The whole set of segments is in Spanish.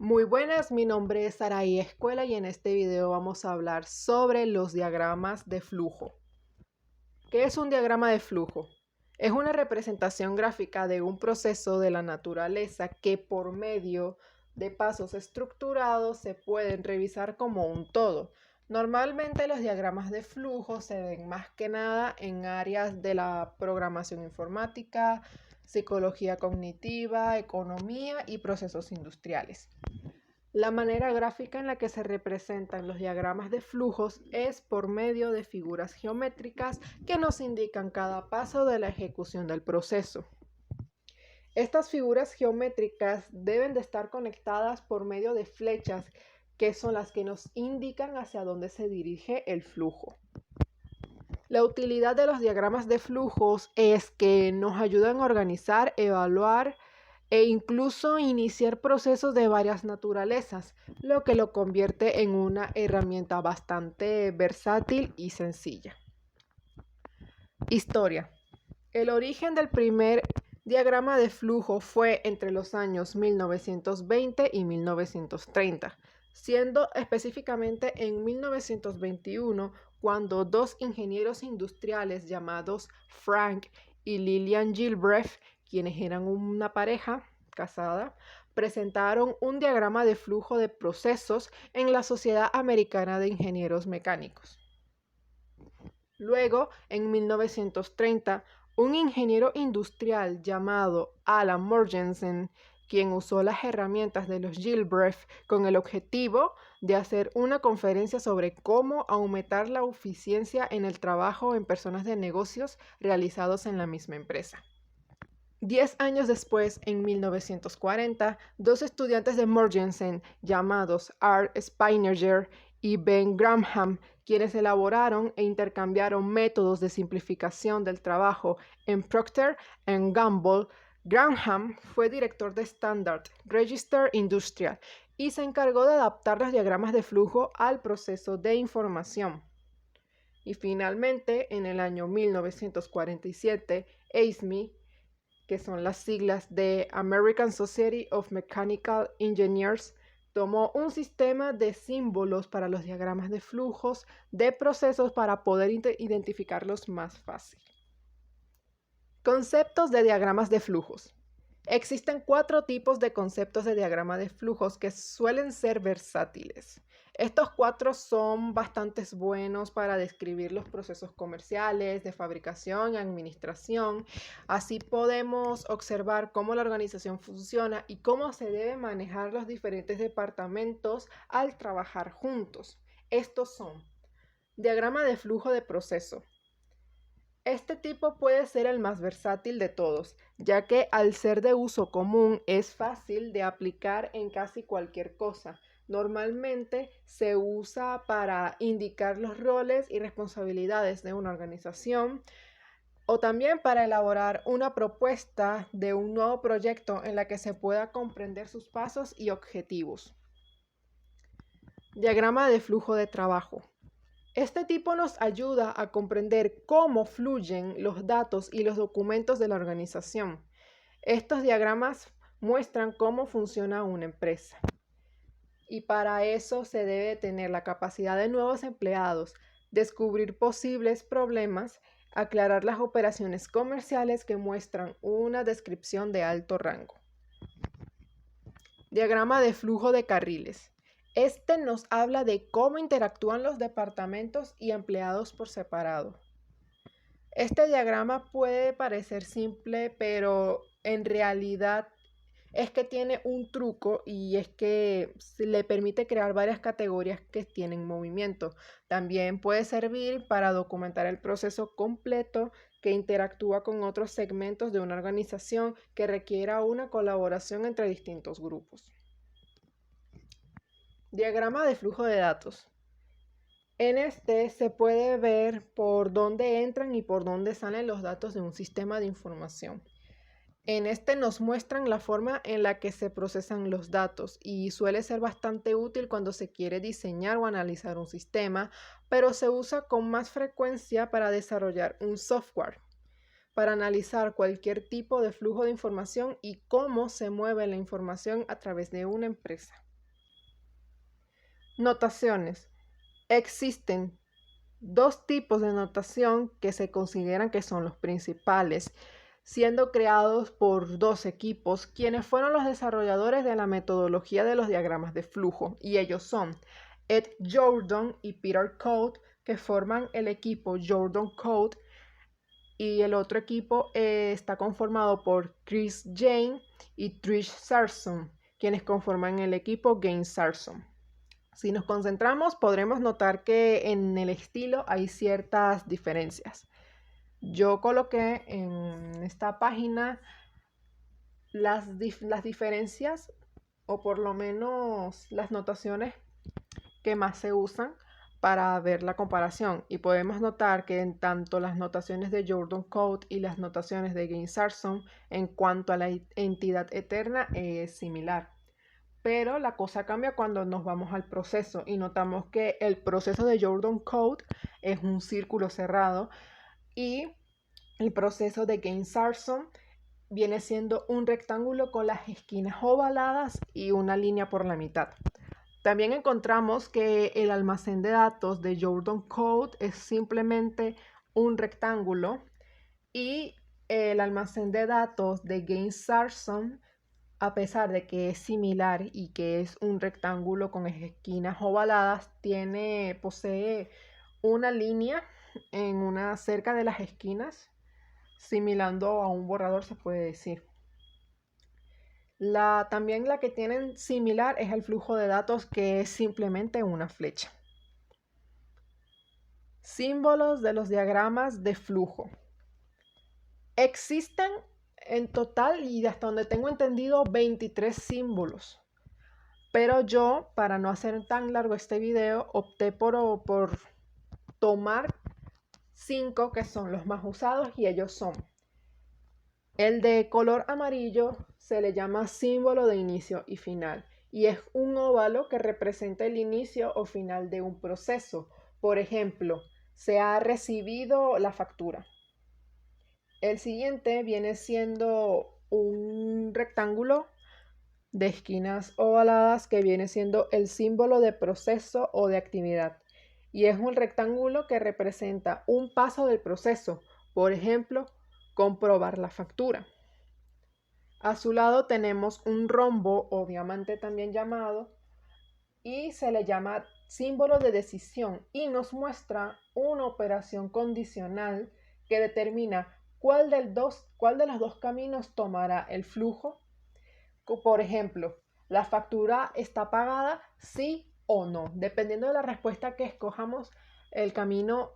Muy buenas, mi nombre es Saraí Escuela y en este video vamos a hablar sobre los diagramas de flujo. ¿Qué es un diagrama de flujo? Es una representación gráfica de un proceso de la naturaleza que por medio de pasos estructurados se pueden revisar como un todo. Normalmente los diagramas de flujo se ven más que nada en áreas de la programación informática, psicología cognitiva, economía y procesos industriales. La manera gráfica en la que se representan los diagramas de flujos es por medio de figuras geométricas que nos indican cada paso de la ejecución del proceso. Estas figuras geométricas deben de estar conectadas por medio de flechas que son las que nos indican hacia dónde se dirige el flujo. La utilidad de los diagramas de flujos es que nos ayudan a organizar, evaluar e incluso iniciar procesos de varias naturalezas, lo que lo convierte en una herramienta bastante versátil y sencilla. Historia. El origen del primer diagrama de flujo fue entre los años 1920 y 1930, siendo específicamente en 1921 cuando dos ingenieros industriales llamados Frank y Lillian Gilbreth, quienes eran una pareja casada, presentaron un diagrama de flujo de procesos en la Sociedad Americana de Ingenieros Mecánicos. Luego, en 1930, un ingeniero industrial llamado Alan Morgensen, quien usó las herramientas de los Gilbreth con el objetivo de hacer una conferencia sobre cómo aumentar la eficiencia en el trabajo en personas de negocios realizados en la misma empresa. 10 años después, en 1940, dos estudiantes de Morgensen llamados Art Spinager y Ben Graham, quienes elaboraron e intercambiaron métodos de simplificación del trabajo en Procter & Gamble. Graham fue director de Standard Register Industrial y se encargó de adaptar los diagramas de flujo al proceso de información. Y finalmente, en el año 1947, ASME, que son las siglas de American Society of Mechanical Engineers, tomó un sistema de símbolos para los diagramas de flujos de procesos para poder identificarlos más fácil. Conceptos de diagramas de flujos. Existen 4 tipos de conceptos de diagrama de flujos que suelen ser versátiles. Estos 4 son bastante buenos para describir los procesos comerciales, de fabricación y administración. Así podemos observar cómo la organización funciona y cómo se deben manejar los diferentes departamentos al trabajar juntos. Estos son diagrama de flujo de proceso. Este tipo puede ser el más versátil de todos, ya que al ser de uso común es fácil de aplicar en casi cualquier cosa. Normalmente se usa para indicar los roles y responsabilidades de una organización o también para elaborar una propuesta de un nuevo proyecto en la que se pueda comprender sus pasos y objetivos. Diagrama de flujo de trabajo. Este tipo nos ayuda a comprender cómo fluyen los datos y los documentos de la organización. Estos diagramas muestran cómo funciona una empresa. Y para eso se debe tener la capacidad de nuevos empleados, descubrir posibles problemas, aclarar las operaciones comerciales que muestran una descripción de alto rango. Diagrama de flujo de carriles. Este nos habla de cómo interactúan los departamentos y empleados por separado. Este diagrama puede parecer simple, pero en realidad es que tiene un truco y es que le permite crear varias categorías que tienen movimiento. También puede servir para documentar el proceso completo que interactúa con otros segmentos de una organización que requiera una colaboración entre distintos grupos. Diagrama de flujo de datos. En este se puede ver por dónde entran y por dónde salen los datos de un sistema de información. En este nos muestran la forma en la que se procesan los datos y suele ser bastante útil cuando se quiere diseñar o analizar un sistema, pero se usa con más frecuencia para desarrollar un software, para analizar cualquier tipo de flujo de información y cómo se mueve la información a través de una empresa. Notaciones. Existen dos tipos de notación que se consideran que son los principales, siendo creados por dos equipos, quienes fueron los desarrolladores de la metodología de los diagramas de flujo, y ellos son Ed Jordan y Peter Cote, que forman el equipo Jordan-Cote, y el otro equipo está conformado por Chris Jane y Trish Sarson, quienes conforman el equipo Gaines-Sarson. Si nos concentramos, podremos notar que en el estilo hay ciertas diferencias. Yo coloqué en esta página las diferencias, o por lo menos las notaciones que más se usan para ver la comparación, y podemos notar que en tanto las notaciones de Jordan-Cote y las notaciones de Gaines-Sarson en cuanto a la entidad eterna es similar. Pero la cosa cambia cuando nos vamos al proceso y notamos que el proceso de Jordan-Cote es un círculo cerrado y el proceso de Gaines-Sarson viene siendo un rectángulo con las esquinas ovaladas y una línea por la mitad. También encontramos que el almacén de datos de Jordan-Cote es simplemente un rectángulo y el almacén de datos de Gaines-Sarson, a pesar de que es similar y que es un rectángulo con esquinas ovaladas, posee una línea cerca de las esquinas, similando a un borrador, se puede decir. También la que tienen similar es el flujo de datos, que es simplemente una flecha. Símbolos de los diagramas de flujo. Existen en total, y hasta donde tengo entendido, 23 símbolos. Pero yo, para no hacer tan largo este video, opté por tomar 5 que son los más usados, y ellos son: el de color amarillo se le llama símbolo de inicio y final, y es un óvalo que representa el inicio o final de un proceso. Por ejemplo, se ha recibido la factura. El siguiente viene siendo un rectángulo de esquinas ovaladas que viene siendo el símbolo de proceso o de actividad, y es un rectángulo que representa un paso del proceso. Por ejemplo, comprobar la factura. A su lado tenemos un rombo o diamante también llamado, y se le llama símbolo de decisión, y nos muestra una operación condicional que determina cuál de los dos caminos tomará el flujo. Por ejemplo, la factura está pagada, sí o no. Dependiendo de la respuesta que escojamos, el camino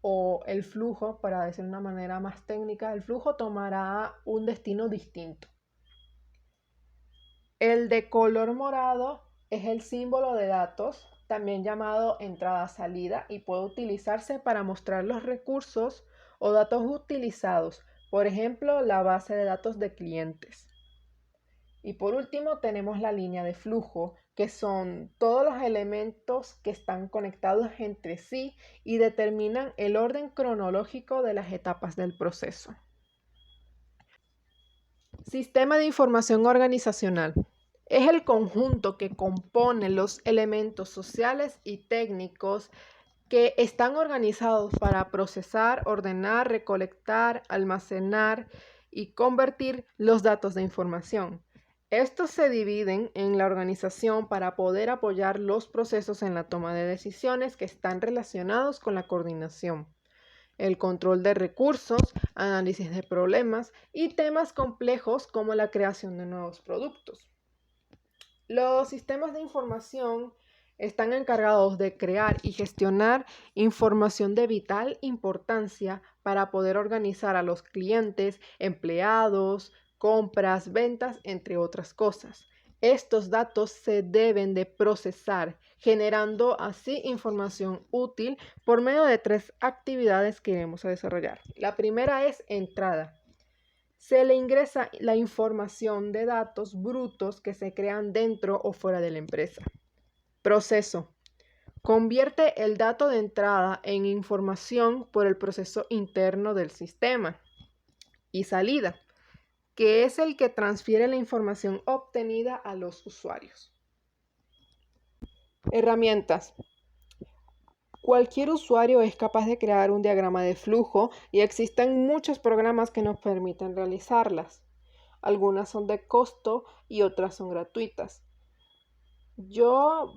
o el flujo, para decir de una manera más técnica, el flujo tomará un destino distinto. El de color morado es el símbolo de datos, también llamado entrada-salida, y puede utilizarse para mostrar los recursos o datos utilizados, por ejemplo, la base de datos de clientes. Y por último tenemos la línea de flujo, que son todos los elementos que están conectados entre sí y determinan el orden cronológico de las etapas del proceso. Sistema de información organizacional. Es el conjunto que compone los elementos sociales y técnicos que están organizados para procesar, ordenar, recolectar, almacenar y convertir los datos de información. Estos se dividen en la organización para poder apoyar los procesos en la toma de decisiones que están relacionados con la coordinación, el control de recursos, análisis de problemas y temas complejos como la creación de nuevos productos. Los sistemas de información están encargados de crear y gestionar información de vital importancia para poder organizar a los clientes, empleados, compras, ventas, entre otras cosas. Estos datos se deben de procesar, generando así información útil por medio de 3 actividades que iremos a desarrollar. La primera es entrada. Se le ingresa la información de datos brutos que se crean dentro o fuera de la empresa. Proceso. Convierte el dato de entrada en información por el proceso interno del sistema. Y salida, que es el que transfiere la información obtenida a los usuarios. Herramientas. Cualquier usuario es capaz de crear un diagrama de flujo y existen muchos programas que nos permiten realizarlas. Algunas son de costo y otras son gratuitas. Yo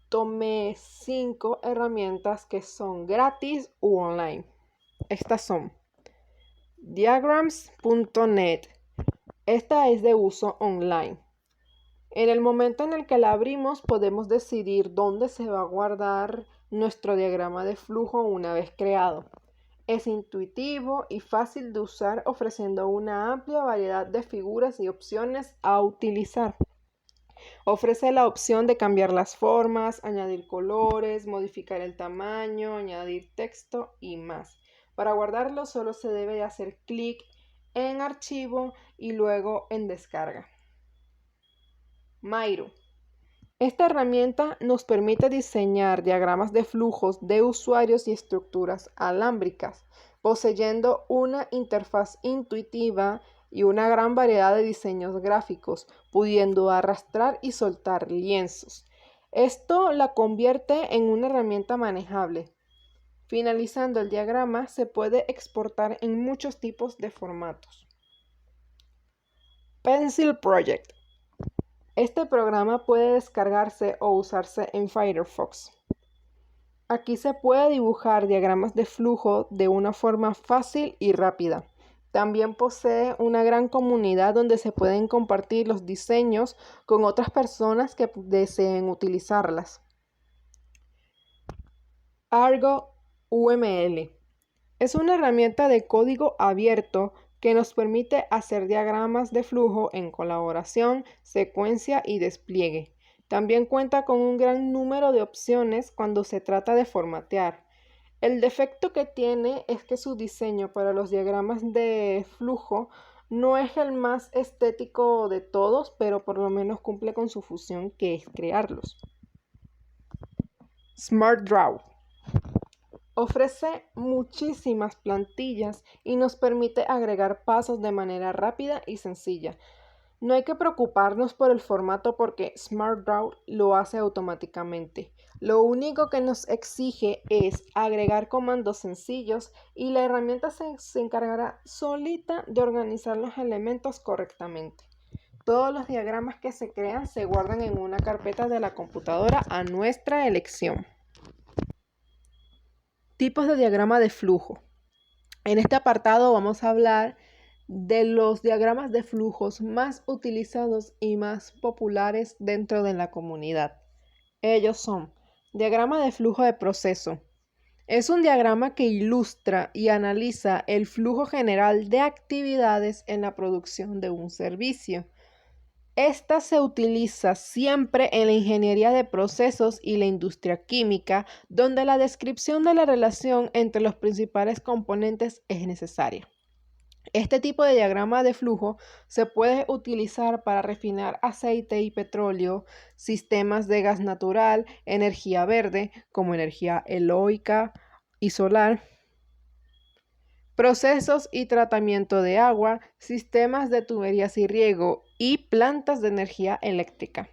tomé 5 herramientas que son gratis u online. Estas son Diagrams.net. Esta es de uso online. En el momento en el que la abrimos podemos decidir dónde se va a guardar nuestro diagrama de flujo una vez creado. Es intuitivo y fácil de usar, ofreciendo una amplia variedad de figuras y opciones a utilizar. Ofrece la opción de cambiar las formas, añadir colores, modificar el tamaño, añadir texto y más. Para guardarlo solo se debe hacer clic en archivo y luego en descarga. Miro. Esta herramienta nos permite diseñar diagramas de flujos de usuarios y estructuras alámbricas, poseyendo una interfaz intuitiva y una gran variedad de diseños gráficos, pudiendo arrastrar y soltar lienzos. Esto la convierte en una herramienta manejable. Finalizando el diagrama, se puede exportar en muchos tipos de formatos. Pencil Project. Este programa puede descargarse o usarse en Firefox. Aquí se puede dibujar diagramas de flujo de una forma fácil y rápida. También posee una gran comunidad donde se pueden compartir los diseños con otras personas que deseen utilizarlas. Argo UML. Es una herramienta de código abierto que nos permite hacer diagramas de flujo en colaboración, secuencia y despliegue. También cuenta con un gran número de opciones cuando se trata de formatear. El defecto que tiene es que su diseño para los diagramas de flujo no es el más estético de todos, pero por lo menos cumple con su función, que es crearlos. SmartDraw. Ofrece muchísimas plantillas y nos permite agregar pasos de manera rápida y sencilla. No hay que preocuparnos por el formato porque SmartDraw lo hace automáticamente. Lo único que nos exige es agregar comandos sencillos y la herramienta se encargará solita de organizar los elementos correctamente. Todos los diagramas que se crean se guardan en una carpeta de la computadora a nuestra elección. Tipos de diagrama de flujo. En este apartado vamos a hablar de los diagramas de flujos más utilizados y más populares dentro de la comunidad. Ellos son: diagrama de flujo de proceso. Es un diagrama que ilustra y analiza el flujo general de actividades en la producción de un servicio. Esta se utiliza siempre en la ingeniería de procesos y la industria química, donde la descripción de la relación entre los principales componentes es necesaria. Este tipo de diagrama de flujo se puede utilizar para refinar aceite y petróleo, sistemas de gas natural, energía verde como energía eólica y solar, procesos y tratamiento de agua, sistemas de tuberías y riego y plantas de energía eléctrica.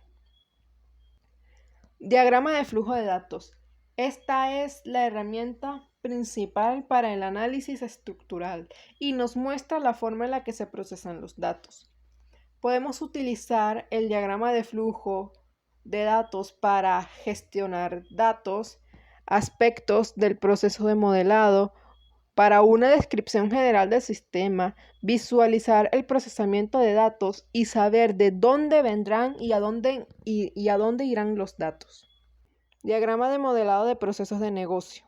Diagrama de flujo de datos. Esta es la herramienta principal para el análisis estructural y nos muestra la forma en la que se procesan los datos. Podemos utilizar el diagrama de flujo de datos para gestionar datos, aspectos del proceso de modelado, para una descripción general del sistema, visualizar el procesamiento de datos y saber de dónde vendrán y a dónde irán los datos. Diagrama de modelado de procesos de negocio.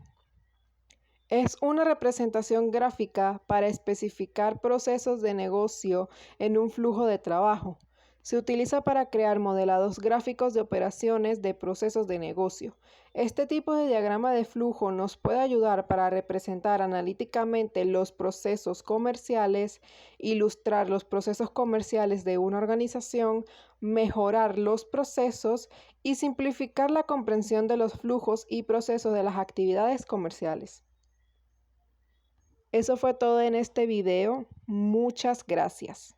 Es una representación gráfica para especificar procesos de negocio en un flujo de trabajo. Se utiliza para crear modelados gráficos de operaciones de procesos de negocio. Este tipo de diagrama de flujo nos puede ayudar para representar analíticamente los procesos comerciales, ilustrar los procesos comerciales de una organización, mejorar los procesos y simplificar la comprensión de los flujos y procesos de las actividades comerciales. Eso fue todo en este video. Muchas gracias.